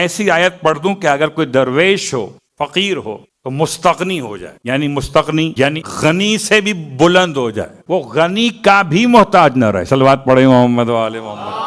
ایسی آیت پڑھ دوں کہ اگر کوئی درویش ہو، فقیر ہو تو مستغنی ہو جائے، یعنی مستغنی یعنی غنی سے بھی بلند ہو جائے، وہ غنی کا بھی محتاج نہ رہے۔ صلوات پڑھیں محمد و آل محمد۔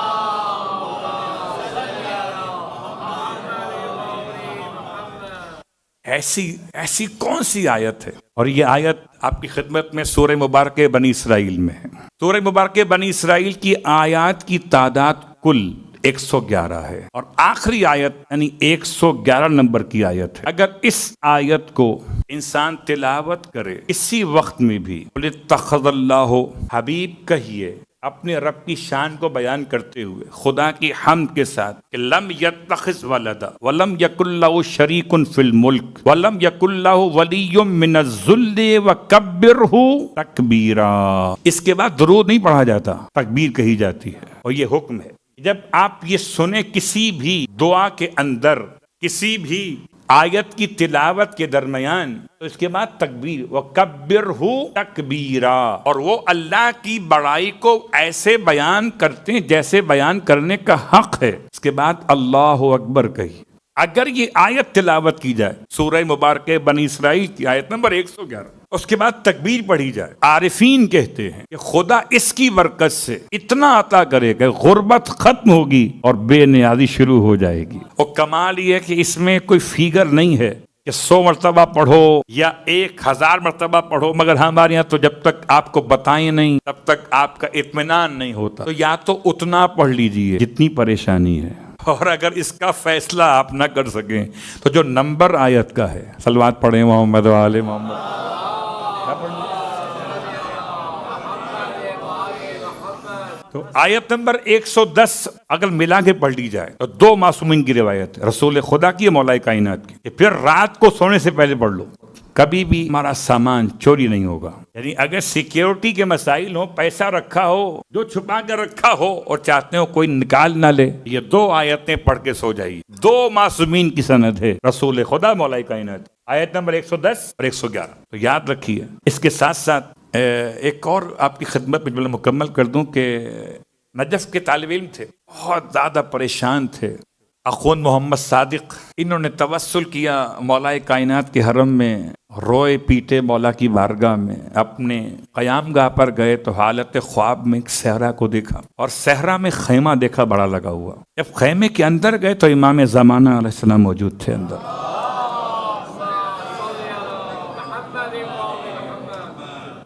ایسی کون سی آیت ہے؟ اور یہ آیت آپ کی خدمت میں سورہ مبارکہ بنی اسرائیل میں ہے۔ سورہ مبارکہ بنی اسرائیل کی آیات کی تعداد کل 111 ہے، اور آخری آیت یعنی 111 نمبر کی آیت ہے۔ اگر اس آیت کو انسان تلاوت کرے اسی وقت میں بھی، قُلِ اتَّخَذَ اللَّهُ، حبیب کہیے اپنے رب کی شان کو بیان کرتے ہوئے، خدا کی حمد کے ساتھ کہ لم یتخذ ولدا ولم یکن لہ شریک فی الملک ولم یکن لہ ولی من الذل وکبرہ تکبیرا۔ اس کے بعد درود نہیں پڑھا جاتا، تکبیر کہی جاتی ہے، اور یہ حکم ہے۔ جب آپ یہ سنیں کسی بھی دعا کے اندر، کسی بھی آیت کی تلاوت کے درمیان، تو اس کے بعد تکبیر، وَكَبِّرْهُ تَكْبِيرًا، اور وہ اللہ کی بڑائی کو ایسے بیان کرتے ہیں جیسے بیان کرنے کا حق ہے۔ اس کے بعد اللہ اکبر کہی۔ اگر یہ آیت تلاوت کی جائے، سورہ مبارکہ بنی اسرائیل کی آیت نمبر 111، اس کے بعد تکبیر پڑھی جائے، عارفین کہتے ہیں کہ خدا اس کی برکت سے اتنا عطا کرے کہ غربت ختم ہوگی اور بے نیازی شروع ہو جائے گی۔ اور کمال یہ ہے کہ اس میں کوئی فیگر نہیں ہے کہ 100 مرتبہ پڑھو یا 1000 مرتبہ پڑھو، مگر ہمارے یہاں تو جب تک آپ کو بتائیں نہیں تب تک آپ کا اطمینان نہیں ہوتا۔ تو یا تو اتنا پڑھ لیجئے جتنی پریشانی ہے، اور اگر اس کا فیصلہ آپ نہ کر سکیں تو جو نمبر آیت کا ہے، صلوات پڑھیں محمد و آل محمد۔ تو آیت نمبر 110 اگر ملا کے پڑھ لی جائے تو 2 معصومین کی روایت ہے، رسول خدا کی، مولا کائنات کی، کہ پھر رات کو سونے سے پہلے پڑھ لو، کبھی بھی ہمارا سامان چوری نہیں ہوگا۔ یعنی اگر سیکیورٹی کے مسائل ہوں، پیسہ رکھا ہو جو چھپا کر رکھا ہو اور چاہتے ہو کوئی نکال نہ لے، یہ 2 آیتیں پڑھ کے سو جائیے۔ 2 معصومین کی سند ہے، رسول خدا، مولا کائنات، آیت نمبر 110 اور 111۔ تو یاد رکھیے۔ اس کے ساتھ ساتھ ایک اور آپ کی خدمت میں مکمل کر دوں کہ نجف کے طالب علم تھے، بہت زیادہ پریشان تھے، اخوند محمد صادق، انہوں نے توسل کیا مولا کائنات کے حرم میں، روئے پیٹے مولا کی بارگاہ میں، اپنے قیام گاہ پر گئے تو حالت خواب میں ایک صحرا کو دیکھا، اور صحرا میں خیمہ دیکھا بڑا لگا ہوا۔ جب خیمے کے اندر گئے تو امام زمانہ علیہ السلام موجود تھے اندر۔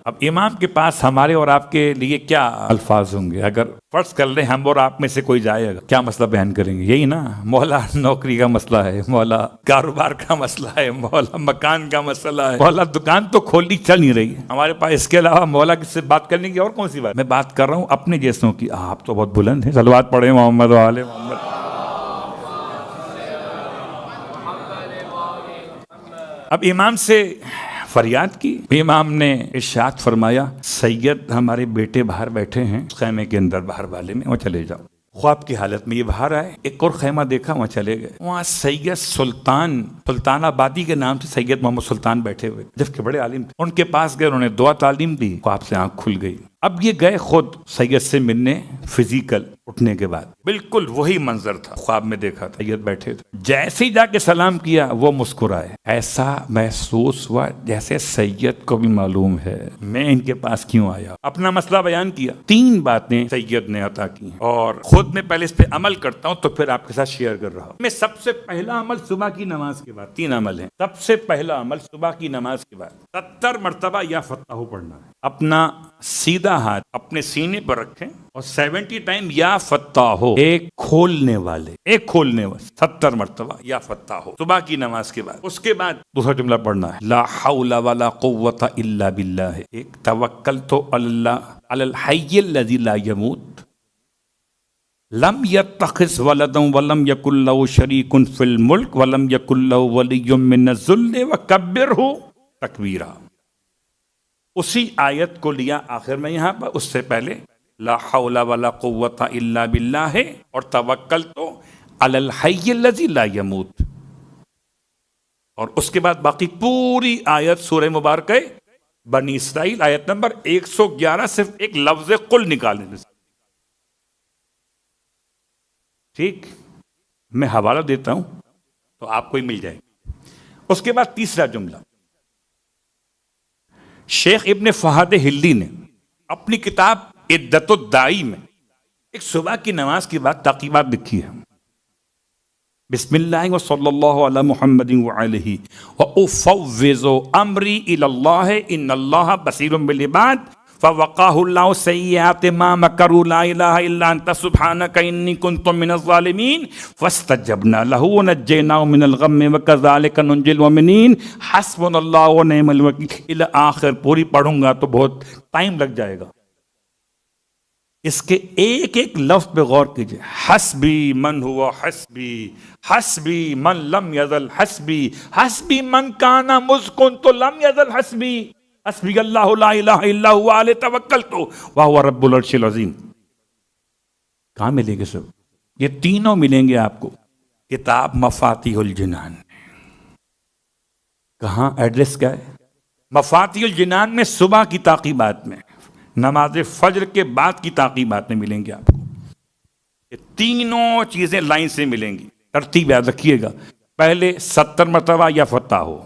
اب امام کے پاس ہمارے اور آپ کے لیے کیا الفاظ ہوں گے؟ اگر فرض کر لیں ہم اور آپ میں سے کوئی جائے گا، کیا مسئلہ بیان کریں گے؟ یہی نا، مولا نوکری کا مسئلہ ہے، مولا کاروبار کا مسئلہ ہے، مولا مکان کا مسئلہ ہے، مولا دکان تو کھولنی چل نہیں رہی ہے ہمارے پاس، اس کے علاوہ مولا کس سے بات کرنے کی اور کون سی بات؟ میں بات کر رہا ہوں اپنے جیسوں کی۔ آپ تو بہت بلند ہیں، صلوات پڑھیں محمد و آل محمد۔ اب امام سے فریاد کی، امام نے ارشاد فرمایا، سید ہمارے بیٹے باہر بیٹھے ہیں خیمے کے اندر، باہر والے میں، وہاں چلے جاؤ۔ خواب کی حالت میں یہ باہر آئے، ایک اور خیمہ دیکھا، وہاں چلے گئے، وہاں سید سلطان آبادی کے نام سے سید محمد سلطان بیٹھے ہوئے، جبکہ بڑے عالم تھے۔ ان کے پاس گئے، انہوں نے دعا تعلیم دی، خواب سے آنکھ کھل گئی۔ اب یہ گئے خود سید سے ملنے، فزیکل اٹھنے کے بعد بالکل وہی منظر تھا خواب میں دیکھا تھا، سید بیٹھے تھے۔ جیسے ہی جا کے سلام کیا وہ مسکرائے، ایسا محسوس ہوا جیسے سید کو بھی معلوم ہے میں ان کے پاس کیوں آیا۔ اپنا مسئلہ بیان کیا، 3 باتیں سید نے عطا کی، اور خود میں پہلے اس پہ عمل کرتا ہوں تو پھر آپ کے ساتھ شیئر کر رہا ہوں۔ میں سب سے پہلا عمل صبح کی نماز کے بعد، 3 عمل ہیں، سب سے پہلا عمل صبح کی نماز کے بعد 70 مرتبہ یا فتح پڑھنا ہے۔ اپنا سیدھا ہاتھ اپنے سینے پر رکھیں اور 70 ٹائم یا فتح ہو، ایک کھولنے والے 70 مرتبہ یا فتح ہو صبح کی نماز کے بعد۔ اس کے بعد دوسرا جملہ پڑھنا ہے، لا حول ولا قوت الا باللہ، ایک توکلت علی اللہ علی الحی الذی لا یموت لم یتخذ ولدا ولم یکن لہ شریک فی الملک ولم یکن لہ ولی من الذل وکبرہ تکبیرا۔ اسی آیت کو لیا آخر میں یہاں پر، اس سے پہلے لا حول ولا قوت الا باللہ ہے، اور توکلت علی الحی الذی لا یموت، اور اس کے بعد باقی پوری آیت سورہ مبارکہ بنی اسرائیل آیت نمبر 111 صرف ایک لفظ قل نکالنے سے۔ ٹھیک، میں حوالہ دیتا ہوں تو آپ کو ہی مل جائے گی۔ اس کے بعد تیسرا جملہ، شیخ ابن فہد ہلی نے اپنی کتاب عدت الدائی میں ایک صبح کی نماز کے بعد تعقیبات لکھی ہے، بسم اللہ و صلی اللہ علی محمد وعلیہ وافوض امری الی اللہ ان اللہ بصیر بالعباد فوقاه اللہ سیئات ما مکروا لا الہ الا انت سبحانک انی کنت من الظالمین فاستجبنا له ونجیناه من الغم وکذالک ننجی المؤمنین حسبنا اللہ ونعم الوکیل الی آخر۔ پوری پڑھوں گا تو بہت ٹائم لگ جائے گا، اس کے ایک ایک لفظ پہ غور کیجئے۔ حسبی من ہوا حسبی، حسبی من لم یزل حسبی، حسبی من کانا مذ کنت لم یزل حسبی، حسبی اللہ لا الہ الا هو علیہ توکلت وہو رب العرش العظیم۔ کہاں ملیں گے سب؟ یہ تینوں ملیں گے آپ کو کتاب مفاتیح الجنان۔ کہاں؟ ایڈریس کیا ہے؟ مفاتیح الجنان میں صبح کی تعقیبات میں، نماز فجر کے بعد کی تعقیبات میں ملیں گے آپ کو۔ یہ تینوں چیزیں لائن سے ملیں گی، ترتیب یاد رکھیے گا۔ پہلے 70 مرتبہ یا فتح ہو،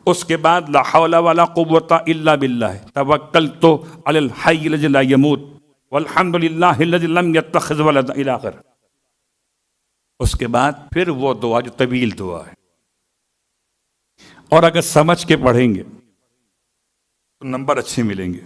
اس کے بعد لا حول ولا قوت الا باللہ توکلت علی الحی الذی لا یموت والحمد للہ الذی لم یتخذ ولدا الی آخر۔ اس کے بعد پھر وہ دعا جو طویل دعا ہے، اور اگر سمجھ کے پڑھیں گے تو نمبر اچھے ملیں گے۔